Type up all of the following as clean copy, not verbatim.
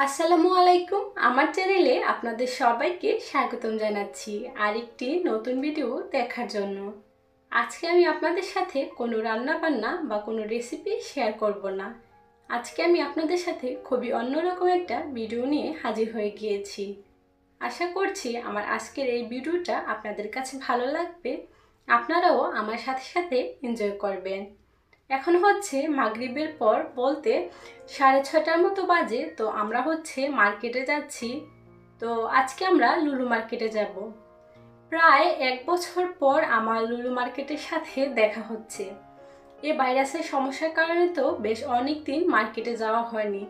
আসসালামু আলাইকুম। আমার চ্যানেলে আপনাদের সবাইকে স্বাগতম জানাচ্ছি আরেকটি নতুন ভিডিও দেখার জন্য। আজকে আমি আপনাদের সাথে কোনো রান্না বান্না বা কোনো রেসিপি শেয়ার করব না। আজকে আমি আপনাদের সাথে খুবই অন্যরকম একটা ভিডিও নিয়ে হাজির হয়ে গিয়েছি। আশা করছি আমার আজকের এই ভিডিওটা আপনাদের কাছে ভালো লাগবে, আপনারাও আমার সাথে সাথে এনজয় করবেন। এখন হচ্ছে মাগরিবের পর বলতে 6:30টার মতো বাজে। তো আমরা হচ্ছে মার্কেটে যাচ্ছি। তো আজকে আমরা লুলু মার্কেটে যাব। প্রায় 1 বছর পর আমার লুলু মার্কেটের সাথে দেখা হচ্ছে। এই ভাইরাসের সমস্যার কারণে তো বেশ অনেক দিন মার্কেটে যাওয়া হয়নি।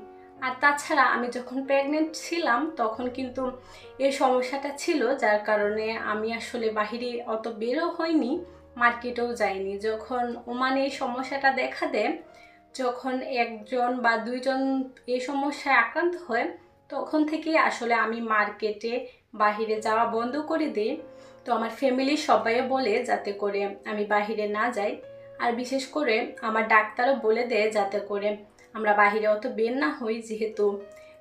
আর তাছাড়া আমি যখন প্রেগনেন্ট ছিলাম তখন কিন্তু এই সমস্যাটা ছিল, যার কারণে আমি আসলে বাহিরে অত বেরও হয়নি, মার্কেটেও যাইনি। যখন ওমানে এই সমস্যাটা দেখা দেয়, যখন একজন বা দুইজন এই সমস্যায় আক্রান্ত হয়, তখন থেকে আসলে আমি মার্কেটে বাহিরে যাওয়া বন্ধ করে দিই। তো আমার ফ্যামিলির সবাই বলে যাতে করে আমি বাহিরে না যাই। আর বিশেষ করে আমার ডাক্তারও বলে দেয় যাতে করে আমরা বাহিরে অত বের না হই, যেহেতু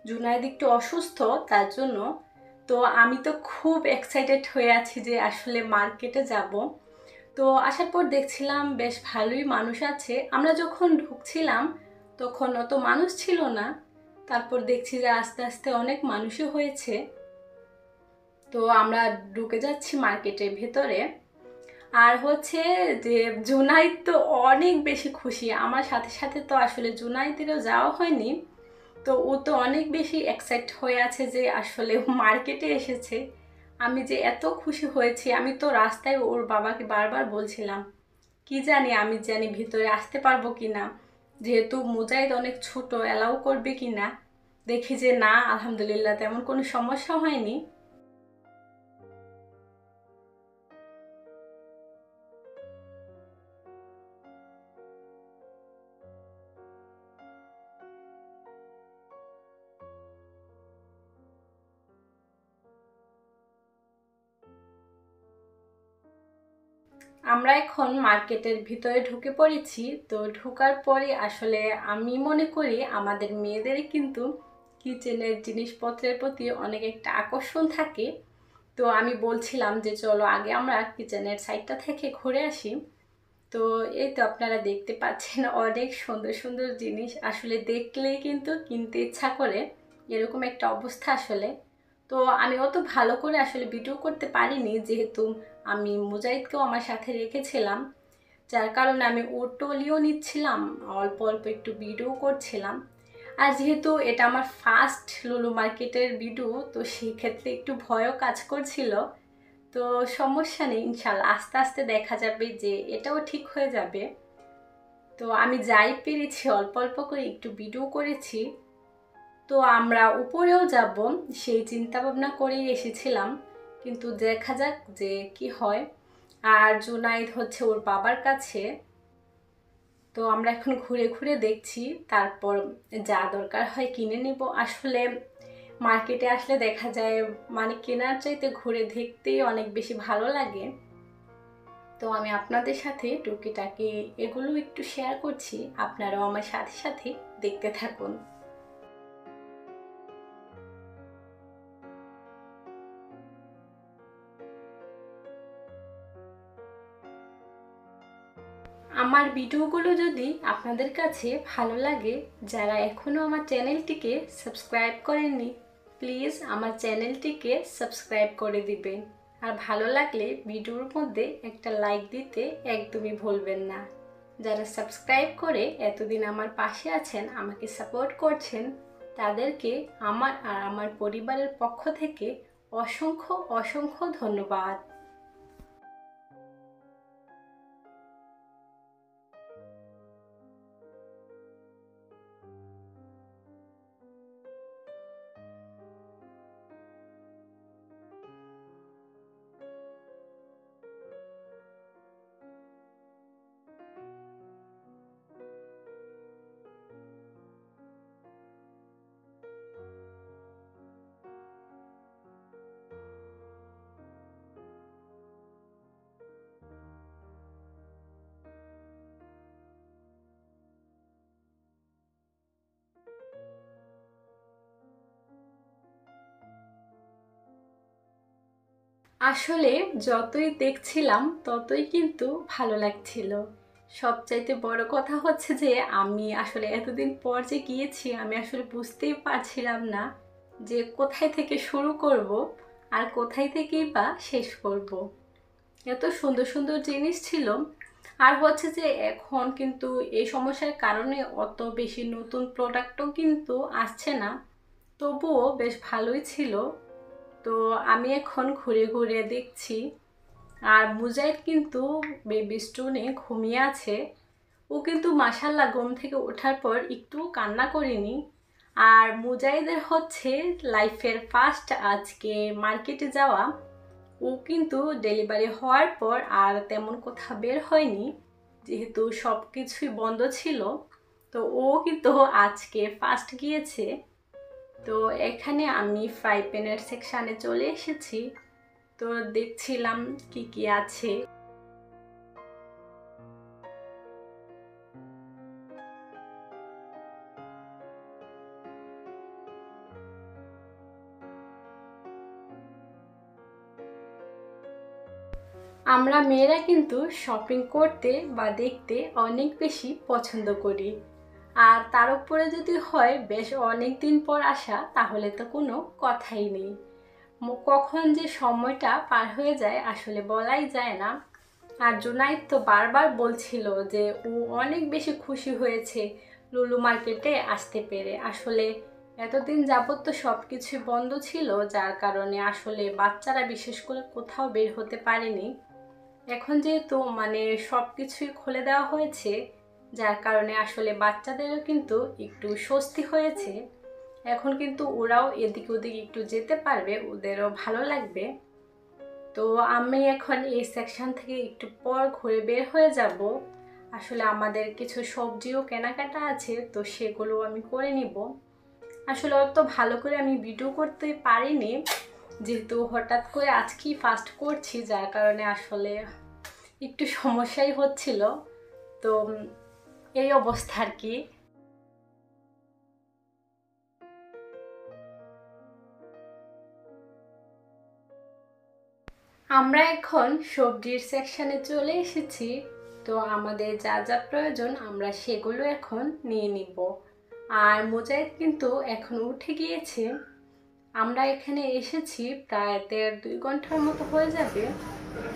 জুনায়েদ একটু অসুস্থ তার জন্য। তো আমি তো খুব এক্সাইটেড হয়ে আছি যে আসলে মার্কেটে যাব। তো আসার পর দেখছিলাম বেশ ভালোই মানুষ আছে। আমরা যখন ঢুকছিলাম তখন অত মানুষ ছিল না, তারপর দেখছি যে আস্তে আস্তে অনেক মানুষই হয়েছে। তো আমরা ঢুকে যাচ্ছি মার্কেটের ভেতরে। আর হচ্ছে যে জুনাইদ তো অনেক বেশি খুশি আমার সাথে সাথে। তো আসলে জুনাইদেরও যাওয়া হয়নি, তো ও তো অনেক বেশি এক্সাইট হয়ে আছে যে আসলে মার্কেটে এসেছে। আমি যে এত খুশি হয়েছি, আমি তো রাস্তায় ওর বাবাকে বারবার বলছিলাম কি জানি আমি জানি ভিতরে আসতে পারবো কিনা, যেহেতু মুজাহিদ অনেক ছোট, অ্যালাউ করবে কিনা। দেখি যে না, আলহামদুলিল্লাহ তেমন কোনো সমস্যা হয়নি। আমরা এখন মার্কেটের ভিতরে ঢুকে পড়েছি। তো ঢোকার পরে আসলে আমি মনে করি আমাদের মেয়েদের কিন্তু কিচেনের জিনিসপত্রের প্রতি অনেক একটা আকর্ষণ থাকে। তো আমি বলছিলাম যে চলো আগে আমরা কিচেনের সাইডটা থেকে ঘুরে আসি। তো এই তো আপনারা দেখতে পাচ্ছেন অনেক সুন্দর সুন্দর জিনিস, আসলে দেখলেই কিন্তু কিনতে ইচ্ছা করে, এরকম একটা অবস্থা আসলে। তো আমি অত ভালো করে আসলে ভিডিও করতে পারিনি, যেহেতু আমি মুজাহিদকেও আমার সাথে রেখেছিলাম, যার কারণে আমি ওর টলিও নিচ্ছিলাম, অল্প অল্প একটু ভিডিও করছিলাম। আর যেহেতু এটা আমার ফার্স্ট লুলু মার্কেটের ভিডিও, তো সেক্ষেত্রে একটু ভয়ও কাজ করছিল। তো সমস্যা নেই, ইনশাল্লাহ আস্তে আস্তে দেখা যাবে যে এটাও ঠিক হয়ে যাবে। তো আমি যাই পেরেছি অল্প অল্প করে একটু ভিডিও করেছি। তো আমরা উপরেও যাব সেই চিন্তা ভাবনা করেই এসেছিলাম, কিন্তু দেখা যাক যে কি হয়। আর জুনাইদ হচ্ছে ওর বাবার কাছে। তো আমরা এখন ঘুরে ঘুরে দেখছি, তারপর যা দরকার হয় কিনে নিব। আসলে মার্কেটে আসলে দেখা যায় মানে কেনার চাইতে ঘুরে দেখতেই অনেক বেশি ভালো লাগে। তো আমি আপনাদের সাথে টুকিটাকি এগুলো একটু শেয়ার করছি, আপনারাও আমার সাথে সাথে দেখতে থাকুন। আমার ভিডিওগুলো যদি আপনাদের কাছে ভালো লাগে, যারা এখনও আমার চ্যানেলটিকে সাবস্ক্রাইব করেননি, প্লিজ আমার চ্যানেলটিকে সাবস্ক্রাইব করে দিবেন। আর ভালো লাগলে ভিডিওর মধ্যে একটা লাইক দিতে একদমই ভুলবেন না। যারা সাবস্ক্রাইব করে এতদিন আমার পাশে আছেন, আমাকে সাপোর্ট করছেন, তাদেরকে আমার আর আমার পরিবারের পক্ষ থেকে অসংখ্য অসংখ্য ধন্যবাদ। আসলে যতই দেখছিলাম ততই কিন্তু ভালো লাগছিল। সবচাইতে বড় কথা হচ্ছে যে আমি আসলে এতদিন পর যে গিয়েছি আমি আসলে বুঝতেই পারছিলাম না যে কোথায় থেকে শুরু করব আর কোথায় থেকেই বা শেষ করব। এত সুন্দর সুন্দর জিনিস ছিল। আর হচ্ছে যে এখন কিন্তু এই সমস্যার কারণে অত বেশি নতুন প্রোডাক্টও কিন্তু আসছে না, তবুও বেশ ভালোই ছিল। তো আমি এখন ঘুরে ঘুরে দেখছি। আর মুজাহিদ কিন্তু বেবি স্টুনে ঘুমিয়ে আছে। ও কিন্তু মাশাল্লাহ ঘুম থেকে ওঠার পর একটু কান্না করেনি। আর মুজাহিদের হচ্ছে লাইফের ফার্স্ট আজকে মার্কেটে যাওয়া। ও কিন্তু ডেলিভারি হওয়ার পর আর তেমন কোথাও বের হয়নি, যেহেতু সব কিছুই বন্ধ ছিল। তো ও কিন্তু আজকে ফার্স্ট গিয়েছে। তো এখানে আমি ফ্রাই প্যানের সেকশানে চলে এসেছি। তো দেখছিলাম কি কি আছে। আমরা মেয়েরা কিন্তু শপিং করতে বা দেখতে অনেক বেশি পছন্দ করি। আর তার উপরে যদি হয় বেশ অনেক দিন পর আসা, তাহলে তো কোনো কথাই নেই। কখন যে সময়টা পার হয়ে যায় আসলে বলাই যায় না। আর জুনাইদ তো বারবার বলছিল যে ও অনেক বেশি খুশি হয়েছে লুলু মার্কেটে আসতে পেরে। আসলে এতদিন যাবত তো সব কিছুই বন্ধ ছিল, যার কারণে আসলে বাচ্চারা বিশেষ করে কোথাও বের হতে পারেনি। এখন যেহেতু সব কিছুই খুলে দেওয়া হয়েছে, যার কারণে আসলে বাচ্চাদেরও কিন্তু একটু স্বস্তি হয়েছে। এখন কিন্তু ওরাও এদিক ওদিক একটু যেতে পারবে, ওদেরও ভালো লাগবে। তো আমি এখন এই সেকশন থেকে একটু পর ঘুরে বের হয়ে যাব। আসলে আমাদের কিছু সবজিও কেনাকাটা আছে, তো সেগুলো আমি করে নিব। আসলে অত ভালো করে আমি ভিডিও করতে পারিনি, যেহেতু হঠাৎ করে আজকেই ফার্স্ট করছি, যার কারণে আসলে একটু সমস্যাই হচ্ছিল। তো এই অবস্থা আর কি। আমরা এখন সবজির সেকশানে চলে এসেছি। তো আমাদের যা যা প্রয়োজন আমরা সেগুলো এখন নিয়ে নিব। আর মুজাহিদ কিন্তু এখন উঠে গিয়েছে। আমরা এখানে এসেছি প্রায় 1.5-2 ঘন্টার মতো হয়ে যাবে।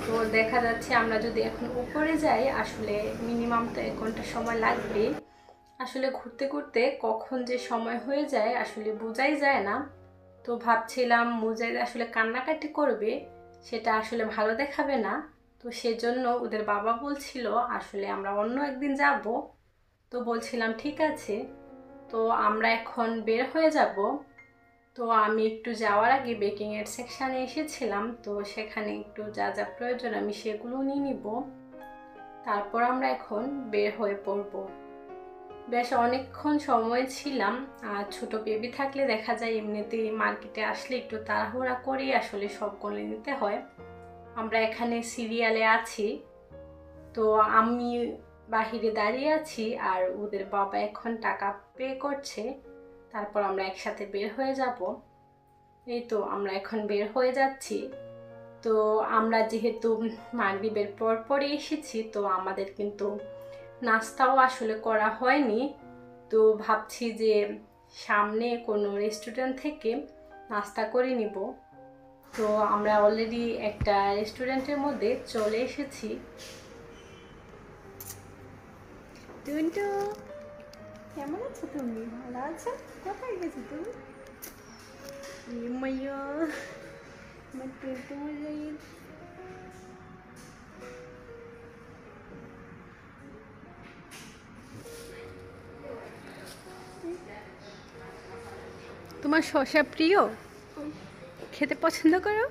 তো দেখা যাচ্ছে আমরা যদি এখন উপরে যাই আসলে মিনিমাম তো 1 ঘন্টা সময় লাগবে। আসলে ঘুরতে ঘুরতে কখন যে সময় হয়ে যায় আসলে বোঝাই যায় না। তো ভাবছিলাম মুজাহিদ আসলে কান্নাকাটি করবে, সেটা আসলে ভালো দেখাবে না। তো সেজন্য ওদের বাবা বলছিল আসলে আমরা অন্য একদিন যাব। তো বলছিলাম ঠিক আছে। তো আমরা এখন বের হয়ে যাব। তো আমি একটু যাওয়ার আগে বেকিংয়ের সেকশানে এসেছিলাম, তো সেখানে একটু যা যা প্রয়োজন আমি সেগুলো নিয়ে নিব। তারপর আমরা এখন বের হয়ে পড়ব। বেশ অনেকক্ষণ সময় ছিলাম। আর ছোট বেবি থাকলে দেখা যায় এমনিতেই মার্কেটে আসলে একটু তাড়াহুড়া করেই আসলে সবগুলো নিতে হয়। আমরা এখানে সিরিয়ালে আছি। তো আমি বাহিরে দাঁড়িয়ে আছি আর ওদের বাবা এখন টাকা পে করছে। তারপর আমরা একসাথে বের হয়ে যাব। এই তো আমরা এখন বের হয়ে যাচ্ছি। তো আমরা যেহেতু মাগরিবের পরপরই এসেছি, তো আমাদের কিন্তু নাস্তাও আসলে করা হয়নি। তো ভাবছি যে সামনে কোনো রেস্টুরেন্ট থেকে নাস্তা করে নিব। তো আমরা অলরেডি একটা রেস্টুরেন্টের মধ্যে চলে এসেছি। টুন্টু, কেমন আছো তুমি? ভালো আছো? কোথায় গেছো তুমি? মাইয়া আমার টুন্টু মুজাহিদ। তোমার শসা প্রিয়? খেতে পছন্দ করো?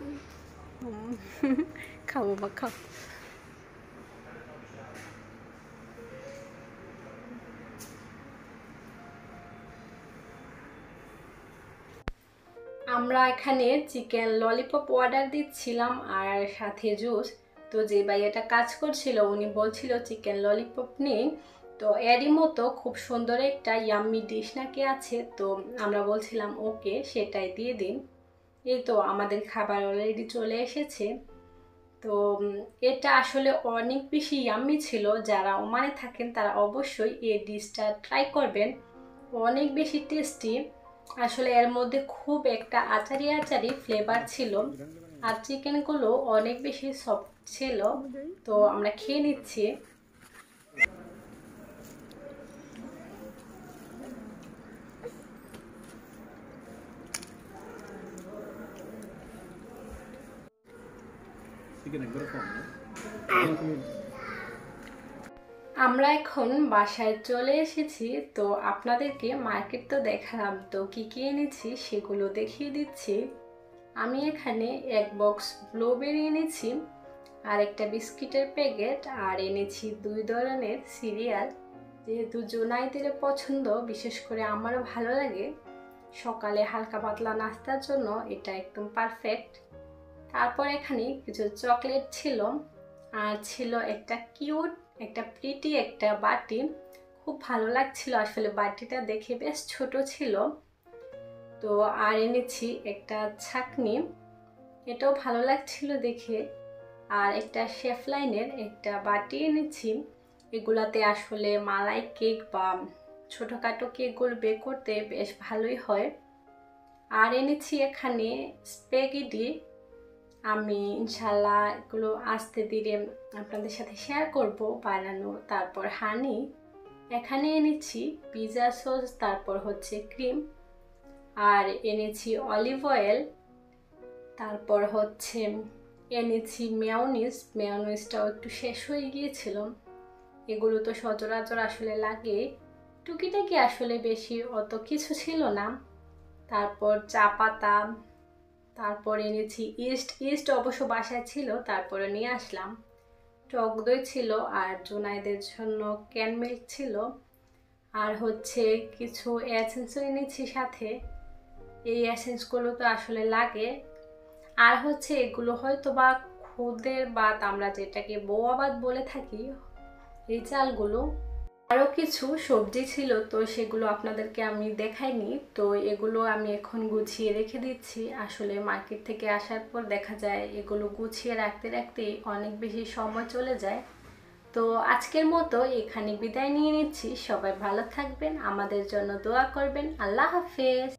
খাও বাবা খাও। আমরা এখানে চিকেন ললিপপ অর্ডার দিচ্ছিলাম আর সাথে জুস। তো যে ভাইয়াটা কাজ করছিল উনি বলছিল চিকেন ললিপপ নেই। তো এরই মতো খুব সুন্দর একটা ইয়াম্মি ডিশ নাকি আছে, তো আমরা বলছিলাম ওকে সেটাই দিয়ে দিন। এই তো আমাদের খাবার অলরেডি চলে এসেছে। তো এটা আসলে অনেক বেশি ইয়াম্মি ছিল। যারা ওমানে থাকেন তারা অবশ্যই এই ডিশটা ট্রাই করবেন, অনেক বেশি টেস্টি। আসলে এর মধ্যে খুব একটা আচারি আচারি ফ্লেভার ছিল, আর চিকেনগুলো অনেক বেশি সফট ছিল। তো আমরা খেয়ে নিচ্ছি। আমরা এখন বাসায় চলে এসেছি। তো আপনাদেরকে মার্কেট তো দেখালাম, তো কি কি এনেছি সেগুলো দেখিয়ে দিচ্ছি। আমি এখানে এক বক্স ব্লুবেরি এনেছি, আর একটা বিস্কিটের প্যাকেট, আর এনেছি 2 ধরনের সিরিয়াল। যেহেতু জুনাইদের পছন্দ, বিশেষ করে আমারও ভালো লাগে, সকালে হালকা পাতলা নাস্তার জন্য এটা একদম পারফেক্ট। তারপর এখানে কিছু চকলেট ছিল, আর ছিল একটা কিউট একটা প্রিটি একটা বাটি। খুব ভালো লাগছিল আসলে, বাটিটা দেখে বেশ ছোট ছিল। তো আর এনেছি একটা ছাকনি, এটাও ভালো লাগছিল দেখে। আর একটা শেফ লাইনের একটা বাটি এনেছি। এগুলাতে আসলে মালাই কেক বা ছোটোখাটো কেকগুলো বেক করতে বেশ ভালোই হয়। আর এনেছি এখানে স্প্যাগেটি। আমি ইনশাল্লাহ এগুলো আস্তে ধীরে আপনাদের সাথে শেয়ার করব বানানো। তারপর হানি, এখানে এনেছি পিৎজা সস, তারপর হচ্ছে ক্রিম, আর এনেছি অলিভ অয়েল, তারপর হচ্ছে এনেছি মেয়োনিজটাও একটু শেষ হয়ে গিয়েছিল। এগুলো তো সচরাচর আসলে লাগে, টুকিটাকি আসলে বেশি অত কিছু ছিল না। তারপর চা পাতা, তারপর এনেছি ইস্ট অবশ্য বাসায় ছিল, তারপরে নিয়ে আসলাম। টক দই ছিল, আর জুনাইদের জন্য ক্যান মিল্ক ছিল, আর হচ্ছে কিছু এসেন্সও এনেছি সাথে। এই এসেন্সগুলো তো আসলে লাগে। আর হচ্ছে এগুলো হয়তো বা খুদের বাত, আমরা যেটাকে বৌয়াবাত বলে থাকি, এই চালগুলো। আরও কিছু সবজি ছিল, তো সেগুলো আপনাদেরকে আমি দেখাইনি। তো এগুলো আমি এখন গুছিয়ে রেখে দিচ্ছি। আসলে মার্কেট থেকে আসার পর দেখা যায় এগুলো গুছিয়ে রাখতে রাখতেই অনেক বেশি সময় চলে যায়। তো আজকের মতো এখানে বিদায় নিয়ে নিচ্ছি। সবাই ভালো থাকবেন, আমাদের জন্য দোয়া করবেন। আল্লাহ হাফেজ।